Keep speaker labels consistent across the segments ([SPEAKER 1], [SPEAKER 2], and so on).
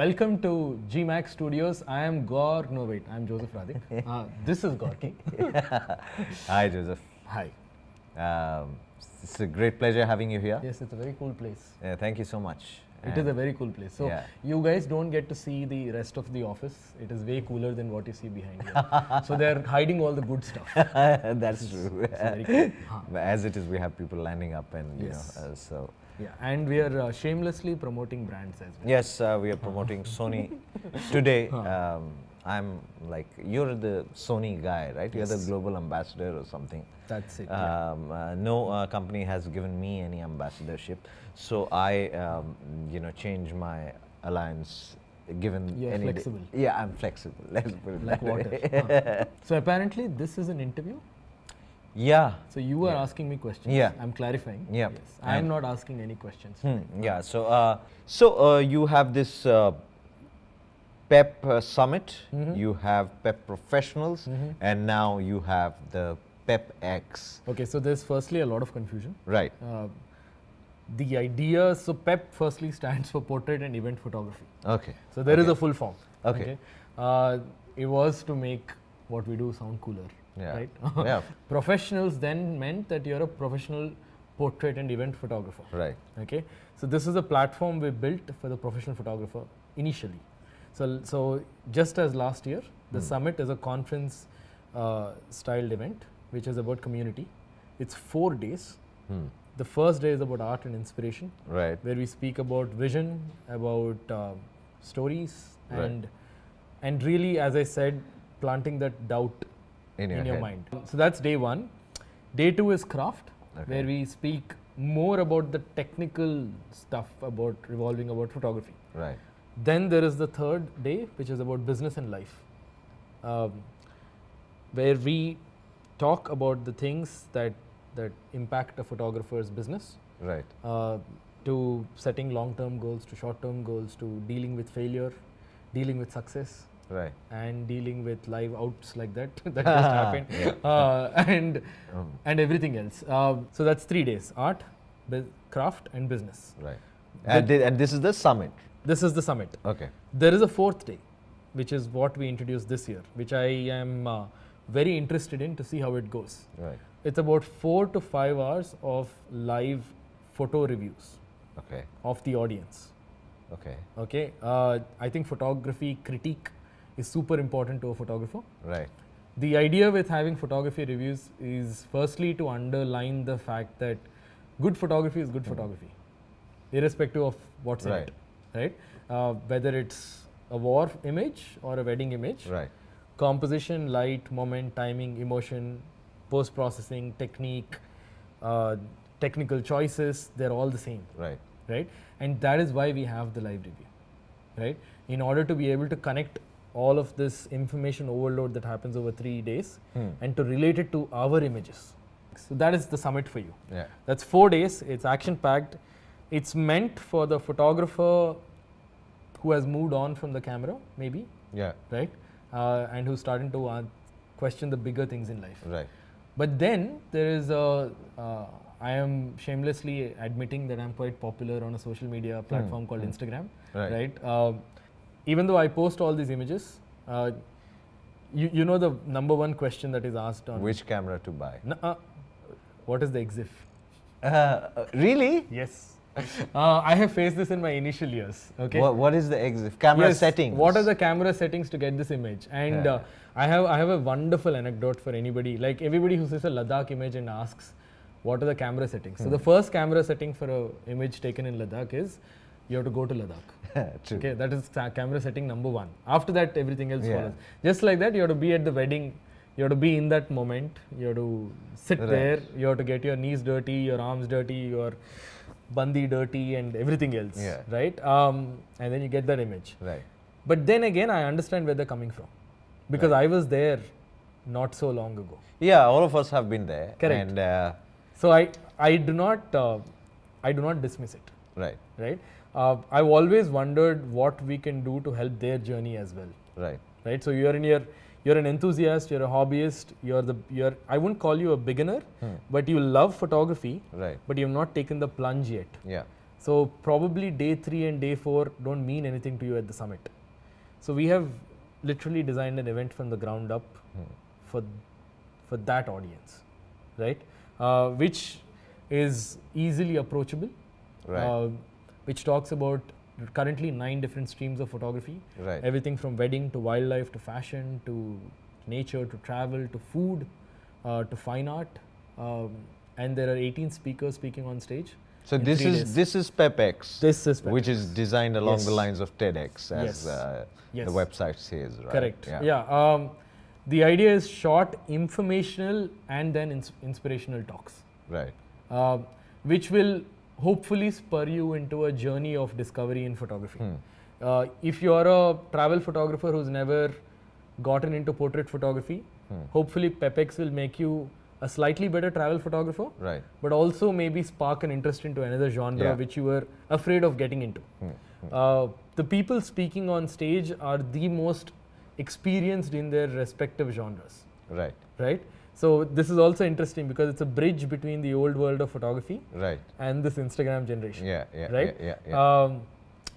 [SPEAKER 1] Welcome to GMax Studios. I am I'm Joseph Radhik. This is Gorky.
[SPEAKER 2] Hi, Joseph.
[SPEAKER 1] Hi.
[SPEAKER 2] It's a great pleasure having you here.
[SPEAKER 1] Yes, it's a very cool place.
[SPEAKER 2] Yeah, thank you so much.
[SPEAKER 1] It is a very cool place. So, you guys don't get to see the rest of the office. It is way cooler than what you see behind you. So, they're hiding all the good stuff.
[SPEAKER 2] That's true.
[SPEAKER 1] Very cool.
[SPEAKER 2] But as it is, we have people landing up and, you
[SPEAKER 1] Yes.
[SPEAKER 2] know, so.
[SPEAKER 1] Yeah, and we are shamelessly promoting brands as well.
[SPEAKER 2] Yes, we are promoting Sony. Today, I'm like, you're the Sony guy, right? You're the global ambassador or something.
[SPEAKER 1] That's it.
[SPEAKER 2] No company has given me any ambassadorship. So I, change my alliance given
[SPEAKER 1] You're
[SPEAKER 2] any
[SPEAKER 1] flexible.
[SPEAKER 2] day. Yeah, I'm flexible. Let's put it
[SPEAKER 1] Like
[SPEAKER 2] that way.
[SPEAKER 1] water. So, apparently, this is an interview.
[SPEAKER 2] Yeah.
[SPEAKER 1] So, you are asking me questions.
[SPEAKER 2] Yeah.
[SPEAKER 1] I'm clarifying.
[SPEAKER 2] Yeah.
[SPEAKER 1] Yes. I am not asking any questions.
[SPEAKER 2] Yeah. So, you have this PEP Summit. You have PEP Professionals, and now you have the PEP X.
[SPEAKER 1] Okay, so there's firstly a lot of confusion.
[SPEAKER 2] Right.
[SPEAKER 1] The idea, so PEP firstly stands for Portrait and Event Photography.
[SPEAKER 2] Okay.
[SPEAKER 1] So there is a full form.
[SPEAKER 2] Okay.
[SPEAKER 1] It was to make what we do sound cooler,
[SPEAKER 2] Yeah.
[SPEAKER 1] right?
[SPEAKER 2] Yeah.
[SPEAKER 1] Professionals then meant that you're a professional portrait and event photographer.
[SPEAKER 2] Right.
[SPEAKER 1] Okay, so this is a platform we built for the professional photographer initially. So just as last year, the summit is a conference styled event which is about community. It's 4 days. The first day is about art and inspiration,
[SPEAKER 2] Right.
[SPEAKER 1] where we speak about vision, about stories,
[SPEAKER 2] Right.
[SPEAKER 1] and really, as I said, planting that doubt
[SPEAKER 2] In your head.
[SPEAKER 1] mind. So that's day one. Day two is craft,
[SPEAKER 2] Okay.
[SPEAKER 1] where we speak more about the technical stuff revolving about photography.
[SPEAKER 2] Right.
[SPEAKER 1] Then there is the third day, which is about business and life, where we talk about the things that impact a photographer's business,
[SPEAKER 2] Right.
[SPEAKER 1] to setting long-term goals, to short-term goals, to dealing with failure, dealing with success,
[SPEAKER 2] Right.
[SPEAKER 1] and dealing with live outs like that that just happened, and everything else. So that's 3 days: art, craft, and business.
[SPEAKER 2] Right. And this is the summit.
[SPEAKER 1] This is the summit.
[SPEAKER 2] Okay.
[SPEAKER 1] There is a fourth day, which is what we introduced this year, which I am very interested in to see how it goes.
[SPEAKER 2] Right.
[SPEAKER 1] It's about 4 to 5 hours of live photo reviews
[SPEAKER 2] Okay.
[SPEAKER 1] of the audience.
[SPEAKER 2] Okay.
[SPEAKER 1] Okay, I think photography critique is super important to a photographer.
[SPEAKER 2] Right.
[SPEAKER 1] The idea with having photography reviews is firstly to underline the fact that good photography is good photography, irrespective of what's in it, right? Whether it's a war image or a wedding image,
[SPEAKER 2] Right.
[SPEAKER 1] composition, light, moment, timing, emotion, post-processing, technique, technical choices, they're all the same,
[SPEAKER 2] Right.
[SPEAKER 1] right? And that is why we have the live review, right? In order to be able to connect all of this information overload that happens over 3 days and to relate it to our images. So that is the summit for you.
[SPEAKER 2] Yeah.
[SPEAKER 1] That's 4 days, it's action packed. It's meant for the photographer who has moved on from the camera, maybe,
[SPEAKER 2] Yeah.
[SPEAKER 1] right? And who's starting to question the bigger things in life.
[SPEAKER 2] Right.
[SPEAKER 1] But then there is I am shamelessly admitting that I'm quite popular on a social media platform called Instagram, right? Even though I post all these images, you know the number one question that is asked on
[SPEAKER 2] Which camera to buy?
[SPEAKER 1] what is the EXIF?
[SPEAKER 2] Really?
[SPEAKER 1] Yes. I have faced this in my initial years. Okay.
[SPEAKER 2] What is the EXIF? Camera
[SPEAKER 1] Yes,
[SPEAKER 2] settings.
[SPEAKER 1] What are the camera settings to get this image? And I have a wonderful anecdote for anybody. Like everybody who sees a Ladakh image and asks, what are the camera settings? So the first camera setting for an image taken in Ladakh is you have to go to Ladakh.
[SPEAKER 2] True.
[SPEAKER 1] Okay, that is camera setting number one. After that, everything else follows. Just like that, you have to be at the wedding. You have to be in that moment. You have to sit there. You have to get your knees dirty, your arms dirty, your bandi dirty, and everything else.
[SPEAKER 2] Yeah.
[SPEAKER 1] Right? And then you get that image.
[SPEAKER 2] Right.
[SPEAKER 1] But then again, I understand where they're coming from, because I was there not so long ago.
[SPEAKER 2] Yeah, all of us have been there.
[SPEAKER 1] Correct.
[SPEAKER 2] And
[SPEAKER 1] So I do not dismiss it.
[SPEAKER 2] right.
[SPEAKER 1] Right? I've always wondered what we can do to help their journey as well.
[SPEAKER 2] Right.
[SPEAKER 1] Right? So you're an enthusiast, you're a hobbyist, I wouldn't call you a beginner, but you love photography,
[SPEAKER 2] Right.
[SPEAKER 1] but you've not taken the plunge yet.
[SPEAKER 2] Yeah.
[SPEAKER 1] So probably day 3 and day 4 don't mean anything to you at the summit. So we have literally designed an event from the ground up for that audience, right? Which is easily approachable,
[SPEAKER 2] Right.
[SPEAKER 1] which talks about currently 9 different streams of photography.
[SPEAKER 2] Right.
[SPEAKER 1] Everything from wedding to wildlife to fashion to nature to travel to food to fine art. And there are 18 speakers speaking on stage.
[SPEAKER 2] So
[SPEAKER 1] in
[SPEAKER 2] this
[SPEAKER 1] 3
[SPEAKER 2] is
[SPEAKER 1] days.
[SPEAKER 2] this is PepX,
[SPEAKER 1] This is
[SPEAKER 2] which is designed along
[SPEAKER 1] Yes.
[SPEAKER 2] the lines of TEDx, as
[SPEAKER 1] Yes. Yes.
[SPEAKER 2] the website says, right?
[SPEAKER 1] Correct.
[SPEAKER 2] Yeah.
[SPEAKER 1] Yeah. The idea is short, informational, and then inspirational talks,
[SPEAKER 2] Right.
[SPEAKER 1] which will hopefully spur you into a journey of discovery in photography. If you're a travel photographer who's never gotten into portrait photography, hopefully PepX will make you a slightly better travel photographer,
[SPEAKER 2] Right.
[SPEAKER 1] but also maybe spark an interest into another genre
[SPEAKER 2] Yeah.
[SPEAKER 1] which you were afraid of getting into. The people speaking on stage are the most experienced in their respective genres,
[SPEAKER 2] Right.
[SPEAKER 1] right? So this is also interesting because it's a bridge between the old world of photography
[SPEAKER 2] Right.
[SPEAKER 1] and this Instagram generation.
[SPEAKER 2] Yeah. Yeah.
[SPEAKER 1] Right?
[SPEAKER 2] Yeah.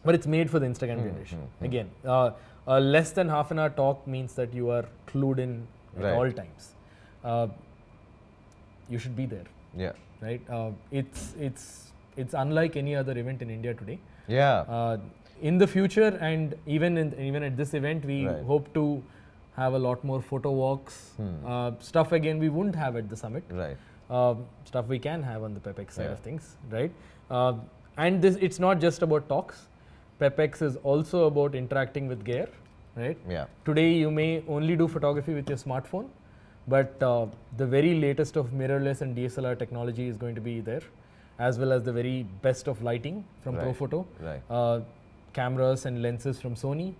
[SPEAKER 1] But it's made for the Instagram generation. Again, a less than half an hour talk means that you are clued in at
[SPEAKER 2] Right.
[SPEAKER 1] all times. You should be there,
[SPEAKER 2] Yeah.
[SPEAKER 1] right? It's unlike any other event in India today.
[SPEAKER 2] Yeah.
[SPEAKER 1] In the future, and even at this event, we
[SPEAKER 2] Right.
[SPEAKER 1] hope to have a lot more photo walks, stuff again we wouldn't have at the summit.
[SPEAKER 2] Right.
[SPEAKER 1] Stuff we can have on the PepX side
[SPEAKER 2] Yeah.
[SPEAKER 1] of things, right? And this, it's not just about talks. PepX is also about interacting with gear, right?
[SPEAKER 2] Yeah.
[SPEAKER 1] Today you may only do photography with your smartphone, but the very latest of mirrorless and DSLR technology is going to be there, as well as the very best of lighting from
[SPEAKER 2] Right.
[SPEAKER 1] Profoto,
[SPEAKER 2] Right.
[SPEAKER 1] cameras and lenses from Sony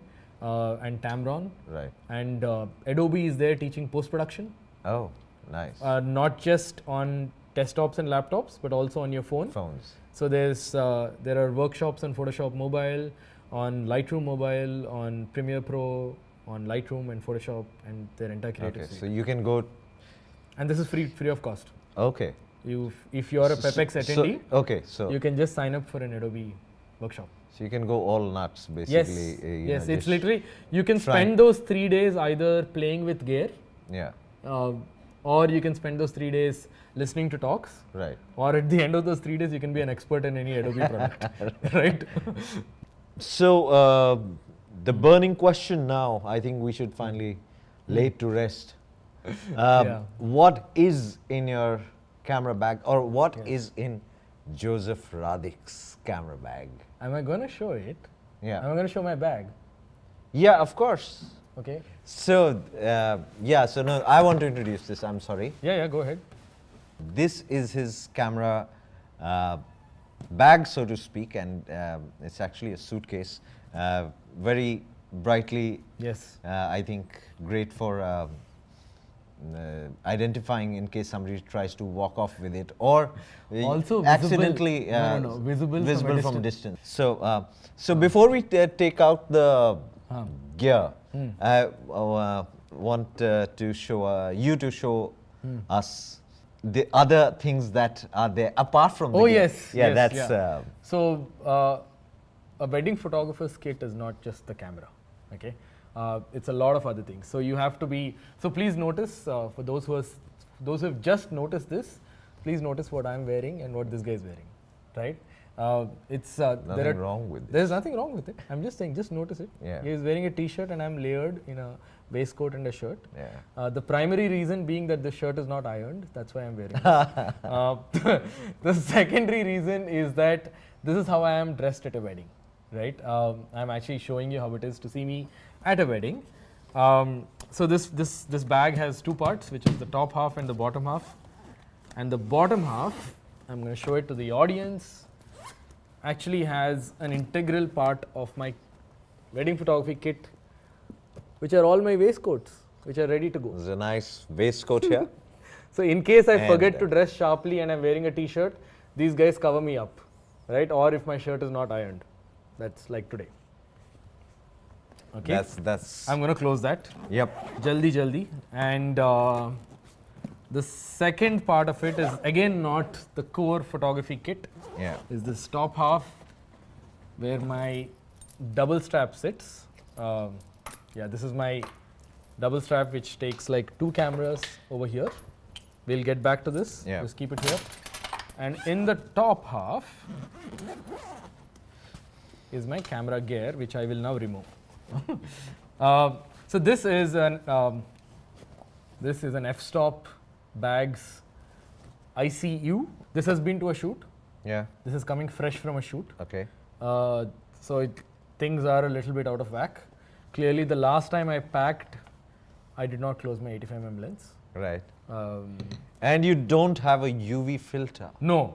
[SPEAKER 1] and Tamron,
[SPEAKER 2] Right.
[SPEAKER 1] and Adobe is there teaching post-production.
[SPEAKER 2] Oh, nice.
[SPEAKER 1] Not just on desktops and laptops, but also on your phone.
[SPEAKER 2] Phones.
[SPEAKER 1] So there are workshops on Photoshop Mobile, on Lightroom Mobile, on Premiere Pro, on Lightroom and Photoshop, and their entire creative
[SPEAKER 2] Okay.
[SPEAKER 1] suite.
[SPEAKER 2] So you can go.
[SPEAKER 1] And this is free of cost.
[SPEAKER 2] Okay.
[SPEAKER 1] If you're a PepX attendee,
[SPEAKER 2] Okay. So
[SPEAKER 1] you can just sign up for an Adobe workshop.
[SPEAKER 2] so you can go all nuts
[SPEAKER 1] Yes,
[SPEAKER 2] basically. You
[SPEAKER 1] yes,
[SPEAKER 2] know,
[SPEAKER 1] it's
[SPEAKER 2] just
[SPEAKER 1] literally you can
[SPEAKER 2] trying-
[SPEAKER 1] spend those 3 days either playing with gear,
[SPEAKER 2] Yeah.
[SPEAKER 1] or you can spend those 3 days listening to talks,
[SPEAKER 2] Right.
[SPEAKER 1] or at the end of those 3 days you can be an expert in any Adobe product, right?
[SPEAKER 2] So the burning question now, I think we should finally lay it to rest.
[SPEAKER 1] Yeah.
[SPEAKER 2] What is in your camera bag, or what
[SPEAKER 1] Yes.
[SPEAKER 2] is in Joseph Radhik's camera bag?
[SPEAKER 1] Am I going to show it?
[SPEAKER 2] Yeah.
[SPEAKER 1] Am I going to show my bag?
[SPEAKER 2] Yeah, of course.
[SPEAKER 1] Okay.
[SPEAKER 2] So yeah, so no, I want to introduce this. I'm sorry.
[SPEAKER 1] Yeah, go ahead.
[SPEAKER 2] This is his camera bag, so to speak, and it's actually a suitcase. Very brightly,
[SPEAKER 1] Yes.
[SPEAKER 2] I think, great for identifying in case somebody tries to walk off with it, or
[SPEAKER 1] Also visible-
[SPEAKER 2] accidentally
[SPEAKER 1] no, visible from a
[SPEAKER 2] distance. So, so before we take out the gear, I want to show you to show us the other things that are there apart from the
[SPEAKER 1] Oh
[SPEAKER 2] gear.
[SPEAKER 1] yes.
[SPEAKER 2] Yeah,
[SPEAKER 1] yes,
[SPEAKER 2] that's
[SPEAKER 1] yeah. So a wedding photographer's kit is not just the camera. Okay. It's a lot of other things. So you have to be. So please notice for those who have just noticed this, please notice what I'm wearing and what this guy is wearing, right? It's
[SPEAKER 2] nothing wrong with
[SPEAKER 1] There's nothing wrong with it. I'm just saying, just notice it.
[SPEAKER 2] Yeah.
[SPEAKER 1] He is wearing a t-shirt and I'm layered in a waistcoat and a shirt.
[SPEAKER 2] Yeah.
[SPEAKER 1] The primary reason being that the shirt is not ironed. That's why I'm wearing this. The secondary reason is that this is how I am dressed at a wedding, right? I'm actually showing you how it is to see me at a wedding. So this bag has 2 parts, which is the top half and the bottom half. And the bottom half, I'm going to show it to the audience, actually has an integral part of my wedding photography kit, which are all my waistcoats, which are ready to go.
[SPEAKER 2] There's a nice waistcoat here.
[SPEAKER 1] So in case I
[SPEAKER 2] And
[SPEAKER 1] forget to dress sharply and I'm wearing a t-shirt, these guys cover me up, right? Or if my shirt is not ironed, that's like today. Okay.
[SPEAKER 2] That's.
[SPEAKER 1] I'm going to close that.
[SPEAKER 2] Yep.
[SPEAKER 1] Jaldi. And The second part of it is again not the core photography kit.
[SPEAKER 2] Yeah.
[SPEAKER 1] Is this top half where my double strap sits. Yeah, this is my double strap which takes like 2 cameras over here. We'll get back to this.
[SPEAKER 2] Yeah.
[SPEAKER 1] Just keep it here. And in the top half is my camera gear, which I will now remove. So this is an f-stop bags ICU. This has been to a shoot.
[SPEAKER 2] Yeah.
[SPEAKER 1] This is coming fresh from a shoot.
[SPEAKER 2] Okay.
[SPEAKER 1] So things are a little bit out of whack. Clearly, the last time I packed, I did not close my 85mm lens.
[SPEAKER 2] Right. And you don't have a UV filter.
[SPEAKER 1] No.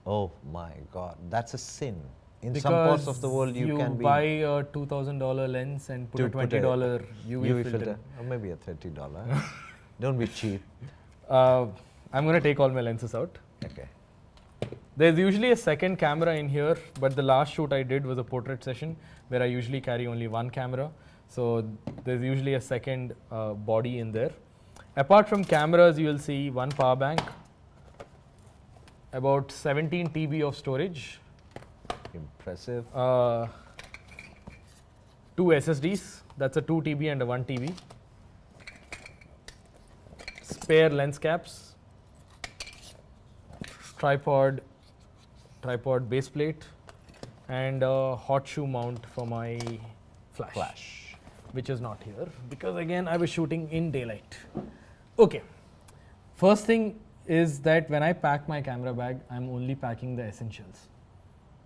[SPEAKER 2] Oh my God, that's a sin. In some parts of the world, you can
[SPEAKER 1] buy a $2,000 lens and put a $20 UV filter.
[SPEAKER 2] Or maybe a $30. Don't be cheap.
[SPEAKER 1] I'm going to take all my lenses out.
[SPEAKER 2] Okay.
[SPEAKER 1] There's usually a second camera in here, but the last shoot I did was a portrait session where I usually carry only one camera. So there's usually a second body in there. Apart from cameras, you will see one power bank, about 17 TB of storage.
[SPEAKER 2] Impressive.
[SPEAKER 1] 2 SSDs, that's a 2 TB and a 1 TB. Spare lens caps, tripod base plate, and a hot shoe mount for my flash, which is not here because again I was shooting in daylight. Okay, first thing is that when I pack my camera bag, I'm only packing the essentials.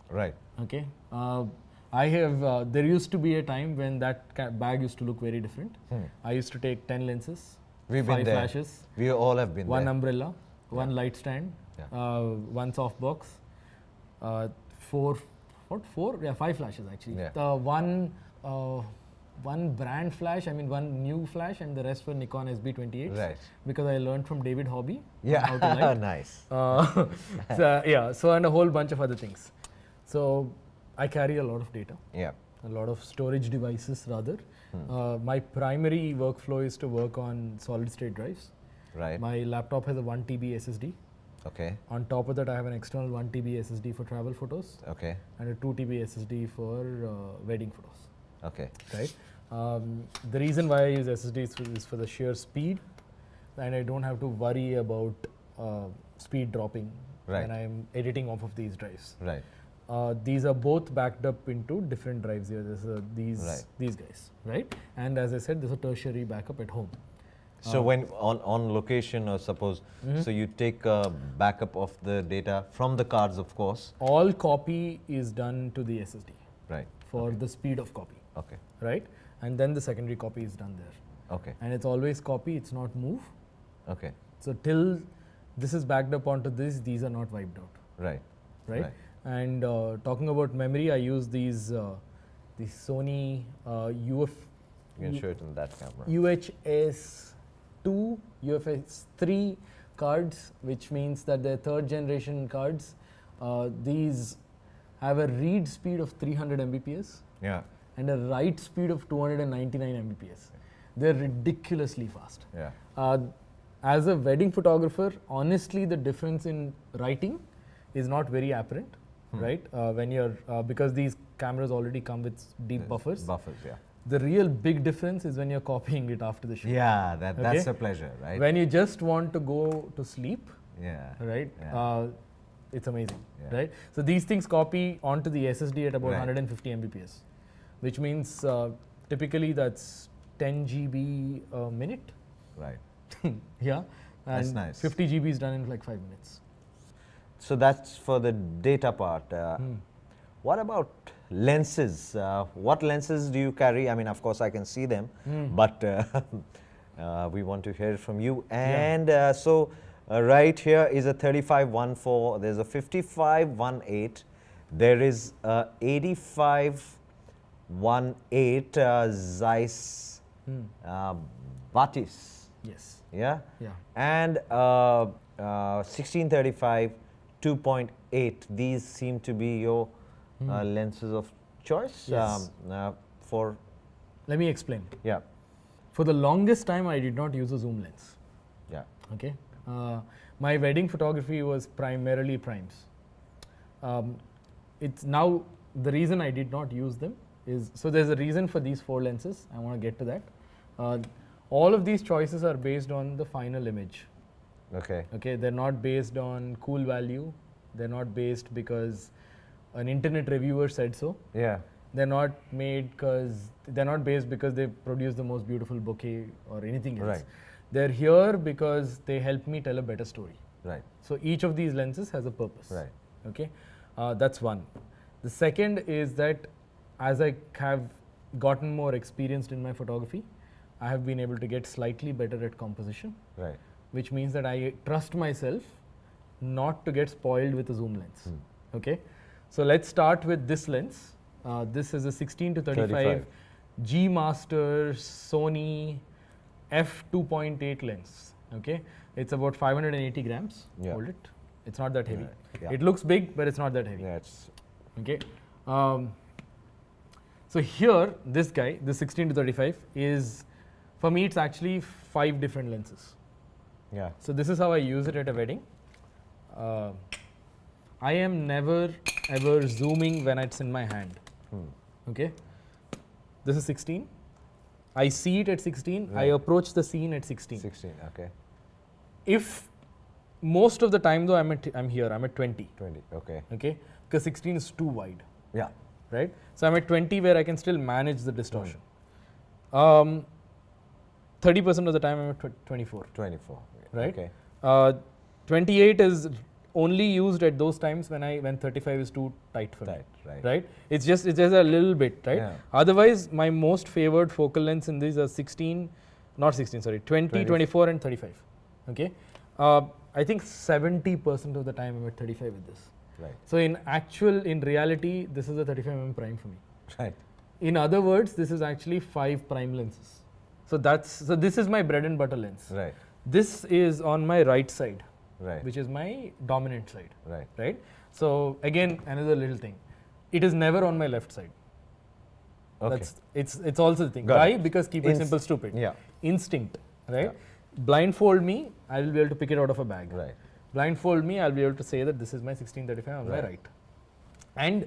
[SPEAKER 2] Right.
[SPEAKER 1] Okay. I have. There used to be a time when that bag used to look very different. I used to take 10 lenses,
[SPEAKER 2] We've
[SPEAKER 1] 5
[SPEAKER 2] been there.
[SPEAKER 1] flashes,
[SPEAKER 2] We all have been
[SPEAKER 1] one
[SPEAKER 2] there.
[SPEAKER 1] umbrella, one light stand,
[SPEAKER 2] Yeah.
[SPEAKER 1] one softbox, 5 flashes actually.
[SPEAKER 2] Yeah.
[SPEAKER 1] One brand flash, one new flash, and the rest were Nikon SB28s.
[SPEAKER 2] Right.
[SPEAKER 1] Because I learned from David Hobby.
[SPEAKER 2] Yeah.
[SPEAKER 1] How to light.
[SPEAKER 2] Nice.
[SPEAKER 1] So and a whole bunch of other things. So I carry a lot of data,
[SPEAKER 2] Yeah.
[SPEAKER 1] a lot of storage devices rather. My primary workflow is to work on solid state drives.
[SPEAKER 2] Right.
[SPEAKER 1] My laptop has a 1 TB SSD.
[SPEAKER 2] Okay.
[SPEAKER 1] On top of that, I have an external 1 TB SSD for travel photos
[SPEAKER 2] Okay.
[SPEAKER 1] and a 2 TB SSD for wedding photos.
[SPEAKER 2] Okay.
[SPEAKER 1] Right. The reason why I use SSD is for the sheer speed, and I don't have to worry about speed dropping when I am editing off of these drives.
[SPEAKER 2] Right.
[SPEAKER 1] These are both backed up into different drives here. There's these guys, right? And as I said, there's a tertiary backup at home.
[SPEAKER 2] So when on location, or suppose, so you take a backup of the data from the cards, of course.
[SPEAKER 1] All copy is done to the SSD.
[SPEAKER 2] Right.
[SPEAKER 1] For the speed of copy.
[SPEAKER 2] Okay.
[SPEAKER 1] Right? And then the secondary copy is done there.
[SPEAKER 2] Okay.
[SPEAKER 1] And it's always copy, it's not move.
[SPEAKER 2] Okay.
[SPEAKER 1] So till this is backed up onto this, these are not wiped out.
[SPEAKER 2] Right.
[SPEAKER 1] Right? And talking about memory, I use these Sony
[SPEAKER 2] You can show it in that camera.
[SPEAKER 1] UHS2, UFS3 cards, which means that they're 3rd generation cards. These have a read speed of 300 Mbps.
[SPEAKER 2] Yeah.
[SPEAKER 1] And a write speed of 299 Mbps. They're ridiculously fast.
[SPEAKER 2] Yeah.
[SPEAKER 1] As a wedding photographer, honestly, the difference in writing is not very apparent, right? When you're because these cameras already come with deep buffers.
[SPEAKER 2] Buffers, yeah.
[SPEAKER 1] The real big difference is when you're copying it after the shoot.
[SPEAKER 2] Yeah, that's a pleasure, right?
[SPEAKER 1] When you just want to go to sleep,
[SPEAKER 2] Yeah.
[SPEAKER 1] right?
[SPEAKER 2] Yeah.
[SPEAKER 1] It's amazing,
[SPEAKER 2] Yeah.
[SPEAKER 1] right? So these things copy onto the SSD at about
[SPEAKER 2] Right.
[SPEAKER 1] 150 Mbps, which means typically that's 10 GB a minute.
[SPEAKER 2] Right.
[SPEAKER 1] Yeah.
[SPEAKER 2] That's
[SPEAKER 1] And
[SPEAKER 2] nice.
[SPEAKER 1] 50 GB is done in like 5 minutes.
[SPEAKER 2] So that's for the data part. What about lenses? What lenses do you carry? I mean, of course, I can see them, but we want to hear it from you. And so right here is a 35-1.4. There's a 55-1.8. There is a 85-1.8 Zeiss Batis.
[SPEAKER 1] Yes.
[SPEAKER 2] Yeah.
[SPEAKER 1] Yeah.
[SPEAKER 2] And 1635 2.8. These seem to be your lenses of choice.
[SPEAKER 1] Yes.
[SPEAKER 2] For
[SPEAKER 1] Let me explain.
[SPEAKER 2] yeah.
[SPEAKER 1] For the longest time, I did not use a zoom lens.
[SPEAKER 2] Yeah.
[SPEAKER 1] Okay. My wedding photography was primarily primes. It's now, the reason I did not use them is, so there's a reason for these 4 lenses. I want to get to that. All of these choices are based on the final image.
[SPEAKER 2] Okay.
[SPEAKER 1] Okay, they're not based on cool value. They're not based because an internet reviewer said so.
[SPEAKER 2] Yeah.
[SPEAKER 1] They're not made because, they're not based because they produce the most beautiful bouquet or anything else.
[SPEAKER 2] Right.
[SPEAKER 1] They're here because they help me tell a better story.
[SPEAKER 2] Right.
[SPEAKER 1] So each of these lenses has a purpose.
[SPEAKER 2] Right.
[SPEAKER 1] Okay, that's one. The second is that as I have gotten more experienced in my photography, I have been able to get slightly better at composition,
[SPEAKER 2] Right.
[SPEAKER 1] which means that I trust myself not to get spoiled with a zoom lens. Okay, so let's start with this lens. This is a 16 to 35 G Master Sony f2.8 lens. Okay, it's about 580 grams.
[SPEAKER 2] Yeah.
[SPEAKER 1] Hold it. It's not that heavy.
[SPEAKER 2] Yeah.
[SPEAKER 1] It looks big, but it's not that heavy.
[SPEAKER 2] Yeah, it's
[SPEAKER 1] Okay. So here, this guy, the 16 to 35 is, for me, it's actually 5 different lenses.
[SPEAKER 2] yeah.
[SPEAKER 1] So this is how I use it at a wedding. I am never ever zooming when it's in my hand. Okay. This is 16. I see it at 16. I
[SPEAKER 2] Right.
[SPEAKER 1] approach the scene at 16.
[SPEAKER 2] 16. Okay.
[SPEAKER 1] If most of the time though, I'm here. I'm at 20.
[SPEAKER 2] 20. Okay.
[SPEAKER 1] Okay, because 16 is too wide.
[SPEAKER 2] Yeah.
[SPEAKER 1] Right? So I'm at 20 where I can still manage the distortion. 30% of the time I'm at 24,
[SPEAKER 2] 24.
[SPEAKER 1] right?
[SPEAKER 2] Okay.
[SPEAKER 1] 28 is only used at those times when 35 is too tight for me.
[SPEAKER 2] Right.
[SPEAKER 1] Right? It's just a little bit, right?
[SPEAKER 2] Yeah.
[SPEAKER 1] Otherwise, my most favored focal lengths in these are 20,
[SPEAKER 2] 20.
[SPEAKER 1] 24 and 35. Okay? I think 70% of the time I'm at 35 with this.
[SPEAKER 2] Right.
[SPEAKER 1] So in reality, this is a 35mm prime for me.
[SPEAKER 2] Right.
[SPEAKER 1] In other words, this is actually 5 prime lenses. So this is my bread and butter lens.
[SPEAKER 2] Right.
[SPEAKER 1] This is on my right side,
[SPEAKER 2] Right.
[SPEAKER 1] which is my dominant side,
[SPEAKER 2] Right.
[SPEAKER 1] right? So again, another little thing. It is never on my left side.
[SPEAKER 2] Okay.
[SPEAKER 1] It's also the thing.
[SPEAKER 2] Got
[SPEAKER 1] Why?
[SPEAKER 2] it.
[SPEAKER 1] Because keep it simple, stupid.
[SPEAKER 2] Yeah.
[SPEAKER 1] Instinct, right?
[SPEAKER 2] Yeah.
[SPEAKER 1] Blindfold me, I will be able to pick it out of a bag.
[SPEAKER 2] Right.
[SPEAKER 1] Blindfold me, I'll be able to say that this is my 1635 on my
[SPEAKER 2] Right.
[SPEAKER 1] right. And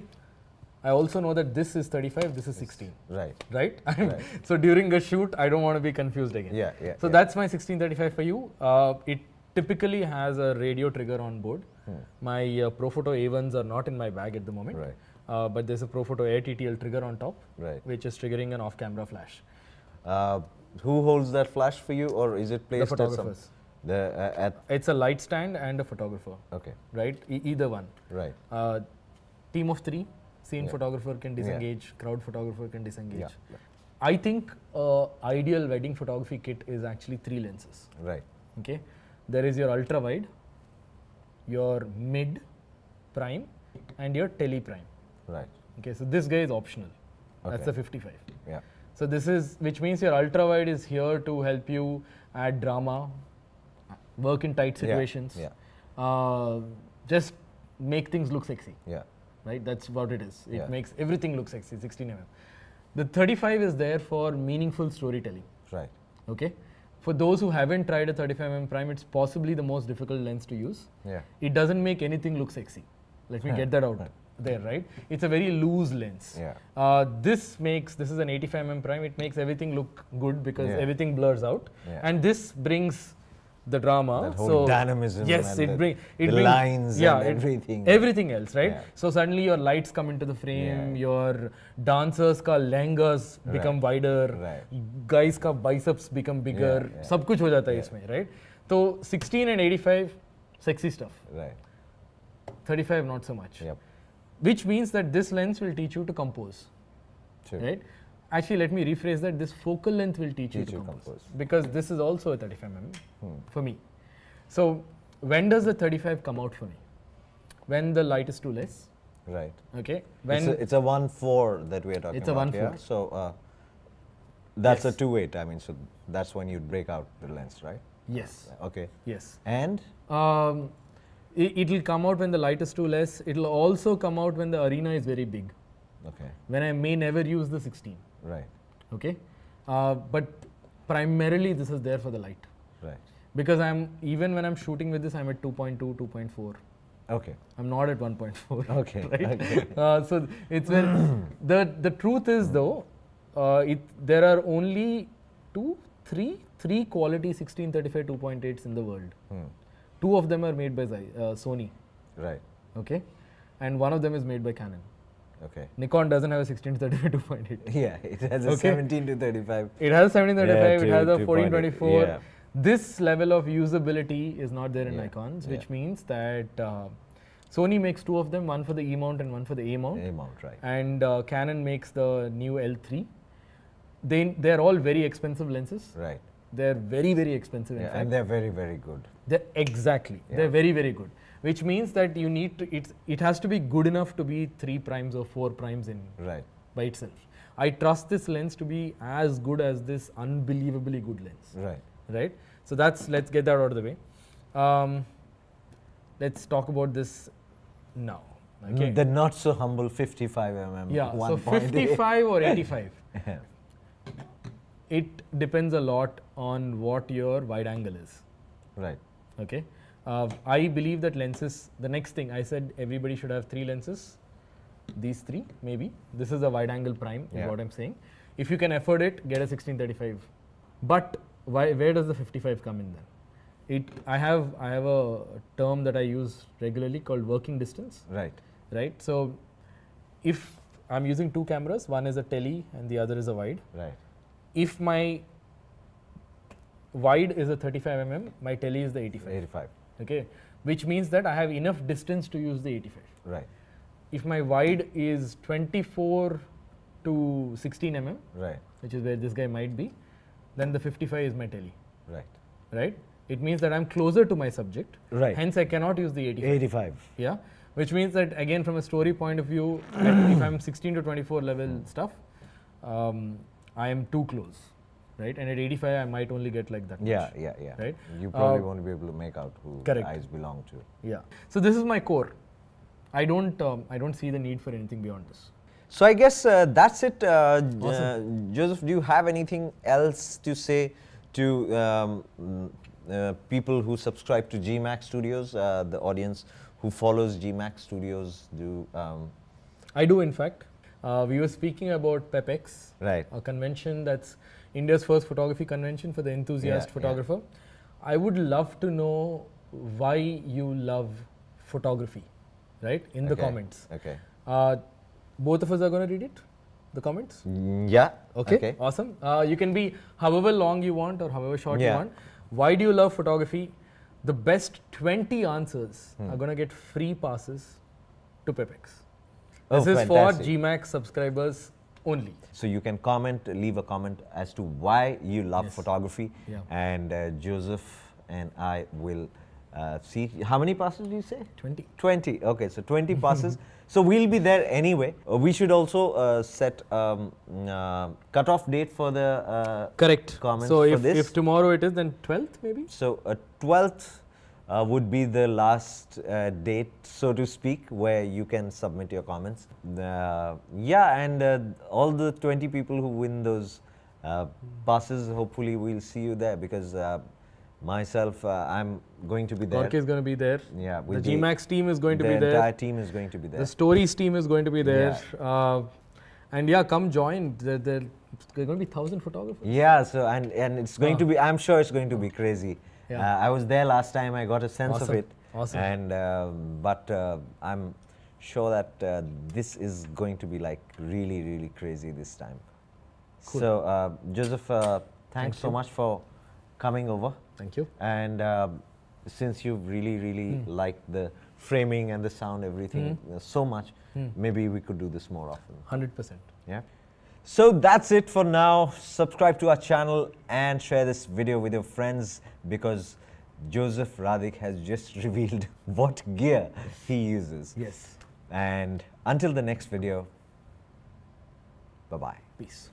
[SPEAKER 1] I also know that this is 35, this is 16.
[SPEAKER 2] Right.
[SPEAKER 1] Right?
[SPEAKER 2] Right.
[SPEAKER 1] So during a shoot, I don't want to be confused again.
[SPEAKER 2] Yeah. Yeah.
[SPEAKER 1] So
[SPEAKER 2] yeah.
[SPEAKER 1] that's my 1635 for you. It typically has a radio trigger on board. My Profoto A1s are not in my bag at the moment.
[SPEAKER 2] Right.
[SPEAKER 1] But there's a Profoto Air TTL trigger on top,
[SPEAKER 2] Right.
[SPEAKER 1] which is triggering an off-camera flash.
[SPEAKER 2] Who holds that flash for you, or is it placed
[SPEAKER 1] The photographers.
[SPEAKER 2] at
[SPEAKER 1] It's a light stand and a photographer,
[SPEAKER 2] okay.
[SPEAKER 1] right? Either one.
[SPEAKER 2] Right.
[SPEAKER 1] Team of 3, scene
[SPEAKER 2] Yeah.
[SPEAKER 1] photographer can disengage, crowd photographer can disengage.
[SPEAKER 2] Yeah.
[SPEAKER 1] I think ideal wedding photography kit is actually 3 lenses.
[SPEAKER 2] Right.
[SPEAKER 1] Okay, there is your ultra wide, your mid prime, and your tele prime.
[SPEAKER 2] Right.
[SPEAKER 1] Okay, so this guy is optional. That's
[SPEAKER 2] Okay.
[SPEAKER 1] the 55.
[SPEAKER 2] Yeah.
[SPEAKER 1] So this is, which means your ultra wide is here to help you add drama, work in tight situations,
[SPEAKER 2] Yeah.
[SPEAKER 1] just make things look sexy.
[SPEAKER 2] Yeah.
[SPEAKER 1] Right, that's what it is. It
[SPEAKER 2] Yeah.
[SPEAKER 1] makes everything look sexy. 16mm. The 35 is there for meaningful storytelling.
[SPEAKER 2] Right.
[SPEAKER 1] Okay, for those who haven't tried a 35mm prime, it's possibly the most difficult lens to use.
[SPEAKER 2] Yeah.
[SPEAKER 1] It doesn't make anything look sexy. Let me get that out there, right? It's a very loose lens.
[SPEAKER 2] Yeah.
[SPEAKER 1] This is an 85mm prime. It makes everything look good because
[SPEAKER 2] Yeah.
[SPEAKER 1] everything blurs out,
[SPEAKER 2] Yeah.
[SPEAKER 1] and this brings the drama.
[SPEAKER 2] That whole
[SPEAKER 1] so
[SPEAKER 2] dynamism
[SPEAKER 1] yes,
[SPEAKER 2] and
[SPEAKER 1] it
[SPEAKER 2] the
[SPEAKER 1] brings
[SPEAKER 2] lines and everything.
[SPEAKER 1] everything else, right?
[SPEAKER 2] Yeah.
[SPEAKER 1] So suddenly your lights come into the frame.
[SPEAKER 2] Yeah.
[SPEAKER 1] Your dancers ka lehengas become
[SPEAKER 2] Right.
[SPEAKER 1] wider.
[SPEAKER 2] Right.
[SPEAKER 1] Guys ka biceps become bigger.
[SPEAKER 2] Yeah, yeah.
[SPEAKER 1] सब कुछ हो जाता है
[SPEAKER 2] Yeah.
[SPEAKER 1] इसमें, right? So 16 and 85, sexy stuff.
[SPEAKER 2] Right.
[SPEAKER 1] 35, not so much.
[SPEAKER 2] Yep.
[SPEAKER 1] Which means that this lens will teach you to compose,
[SPEAKER 2] True.
[SPEAKER 1] right? Actually, let me rephrase that. This focal length will teach you to compose. Because this is also a 35mm for me. So when does the 35 come out for me? When the light is too less.
[SPEAKER 2] Right.
[SPEAKER 1] Okay. When
[SPEAKER 2] It's a 1.4 that we are talking
[SPEAKER 1] It's a
[SPEAKER 2] about.
[SPEAKER 1] 1.4.
[SPEAKER 2] Yeah? So that's
[SPEAKER 1] Yes.
[SPEAKER 2] a 2.8. I mean, so that's when you break out the lens, right?
[SPEAKER 1] yes,
[SPEAKER 2] Okay.
[SPEAKER 1] yes.
[SPEAKER 2] And
[SPEAKER 1] It will come out when the light is too less. It will also come out when the arena is very big.
[SPEAKER 2] okay.
[SPEAKER 1] When I may never use the 16.
[SPEAKER 2] Right.
[SPEAKER 1] Okay. But primarily this is there for the light.
[SPEAKER 2] Right.
[SPEAKER 1] Because even when I'm shooting with this, I'm at 2.2, 2.4.
[SPEAKER 2] Okay.
[SPEAKER 1] I'm not at 1.4.
[SPEAKER 2] Okay.
[SPEAKER 1] Right?
[SPEAKER 2] Okay.
[SPEAKER 1] So it's when the truth is though, there are only three quality 1635 2.8s in the world. Two of them are made by Sony.
[SPEAKER 2] Right.
[SPEAKER 1] Okay, and one of them is made by Canon.
[SPEAKER 2] Okay.
[SPEAKER 1] Nikon doesn't have a 1635 2.8.
[SPEAKER 2] Yeah, it has a 17 to 35.
[SPEAKER 1] It has a 1735.
[SPEAKER 2] Yeah,
[SPEAKER 1] it has a
[SPEAKER 2] 2.8,
[SPEAKER 1] 1424.
[SPEAKER 2] yeah.
[SPEAKER 1] This level of usability is not there in
[SPEAKER 2] Yeah,
[SPEAKER 1] Nikons,
[SPEAKER 2] yeah.
[SPEAKER 1] which means that Sony makes two of them, one for the E mount and one for the A mount.
[SPEAKER 2] A mount, right.
[SPEAKER 1] And Canon makes the new L3. They're all very expensive lenses.
[SPEAKER 2] Right.
[SPEAKER 1] They're very, very expensive. In
[SPEAKER 2] Yeah,
[SPEAKER 1] fact.
[SPEAKER 2] and they're very, very good.
[SPEAKER 1] Exactly.
[SPEAKER 2] Yeah.
[SPEAKER 1] They're very, very good. Which means that you need to, it has to be good enough to be 3 primes or 4 primes in
[SPEAKER 2] Right.
[SPEAKER 1] by itself. I trust this lens to be as good as this unbelievably good lens.
[SPEAKER 2] Right.
[SPEAKER 1] Right? So let's get that out of the way. Let's talk about this now. Okay.
[SPEAKER 2] The not so humble 55 mm.
[SPEAKER 1] Yeah, so
[SPEAKER 2] 1.8.
[SPEAKER 1] 55 or 85.
[SPEAKER 2] Yeah.
[SPEAKER 1] It depends a lot on what your wide angle is.
[SPEAKER 2] Right.
[SPEAKER 1] Okay. I believe that lenses, the next thing I said, everybody should have 3 lenses. These 3, maybe. This is a wide angle prime, is
[SPEAKER 2] Yeah.
[SPEAKER 1] what I'm saying. If you can afford it, get a 1635. But where does the 55 come in then? I have a term that I use regularly called working distance.
[SPEAKER 2] Right.
[SPEAKER 1] Right. So if I'm using 2 cameras, one is a tele and the other is a wide.
[SPEAKER 2] Right.
[SPEAKER 1] If my wide is a 35 mm, my tele is the 85.
[SPEAKER 2] 85.
[SPEAKER 1] Okay, which means that I have enough distance to use the 85.
[SPEAKER 2] Right.
[SPEAKER 1] If my wide is 24 to 16 mm,
[SPEAKER 2] Right.
[SPEAKER 1] which is where this guy might be, then the 55 is my tele.
[SPEAKER 2] Right.
[SPEAKER 1] Right. It means that I'm closer to my subject.
[SPEAKER 2] Right.
[SPEAKER 1] Hence, I cannot use the 85.
[SPEAKER 2] 85.
[SPEAKER 1] Yeah, which means that again, from a story point of view, if I'm 16 to 24 level stuff, I am too close, right? And at 85, I might only get like that much.
[SPEAKER 2] Yeah, yeah, yeah.
[SPEAKER 1] Right?
[SPEAKER 2] You probably won't be able to make out who
[SPEAKER 1] Correct.
[SPEAKER 2] the eyes belong to.
[SPEAKER 1] Yeah. So this is my core. I don't see the need for anything beyond this.
[SPEAKER 2] So I guess that's it.
[SPEAKER 1] Awesome.
[SPEAKER 2] Joseph, do you have anything else to say to people who subscribe to GMax Studios, the audience who follows GMax Studios?
[SPEAKER 1] I do, in fact. We were speaking about PEPEX,
[SPEAKER 2] Right.
[SPEAKER 1] a convention that's India's first photography convention for the enthusiast
[SPEAKER 2] Yeah,
[SPEAKER 1] photographer. I would love to know why you love photography, right? In the
[SPEAKER 2] Okay,
[SPEAKER 1] comments.
[SPEAKER 2] Okay.
[SPEAKER 1] Both of us are going to read it, the comments.
[SPEAKER 2] Yeah.
[SPEAKER 1] Okay, awesome. You can be however long you want or however short you
[SPEAKER 2] Yeah.
[SPEAKER 1] want. Why do you love photography? The best 20 answers are going to get free passes to PEPEX.
[SPEAKER 2] Oh,
[SPEAKER 1] This is
[SPEAKER 2] fantastic.
[SPEAKER 1] for GMax subscribers only.
[SPEAKER 2] So you can leave a comment as to why you love
[SPEAKER 1] Yes.
[SPEAKER 2] photography,
[SPEAKER 1] Yeah.
[SPEAKER 2] and Joseph and I will see. How many passes do you say?
[SPEAKER 1] 20.
[SPEAKER 2] 20. Okay, so 20 passes. So we'll be there anyway. We should also set cutoff date for the
[SPEAKER 1] Correct.
[SPEAKER 2] comments
[SPEAKER 1] So
[SPEAKER 2] for this.
[SPEAKER 1] if tomorrow it is, then 12th maybe?
[SPEAKER 2] So 12th would be the last date, so to speak, where you can submit your comments. Yeah, and all the 20 people who win those passes, hopefully we'll see you there, because myself, I'm going to be there.
[SPEAKER 1] Gorky is going to be there.
[SPEAKER 2] Yeah,
[SPEAKER 1] The GMax team is going to be
[SPEAKER 2] The
[SPEAKER 1] there.
[SPEAKER 2] entire team is going to be there.
[SPEAKER 1] The stories team is going to be there. And yeah, come join. There are going to be 1,000 photographers.
[SPEAKER 2] Yeah, so and it's going to be, I'm sure it's going to be crazy.
[SPEAKER 1] Yeah.
[SPEAKER 2] I was there last time, I got a sense of
[SPEAKER 1] Awesome.
[SPEAKER 2] it.
[SPEAKER 1] Awesome.
[SPEAKER 2] And but I'm sure that this is going to be like really, really crazy this time.
[SPEAKER 1] Cool.
[SPEAKER 2] So Joseph, thanks so
[SPEAKER 1] you.
[SPEAKER 2] much for coming over.
[SPEAKER 1] Thank you.
[SPEAKER 2] And since you really like the framing and the sound, everything so much, maybe we could do this more often.
[SPEAKER 1] 100%.
[SPEAKER 2] Yeah. So that's it for now. Subscribe to our channel and share this video with your friends, because Joseph Radhik has just revealed what gear he uses.
[SPEAKER 1] Yes.
[SPEAKER 2] And until the next video, bye-bye.
[SPEAKER 1] Peace.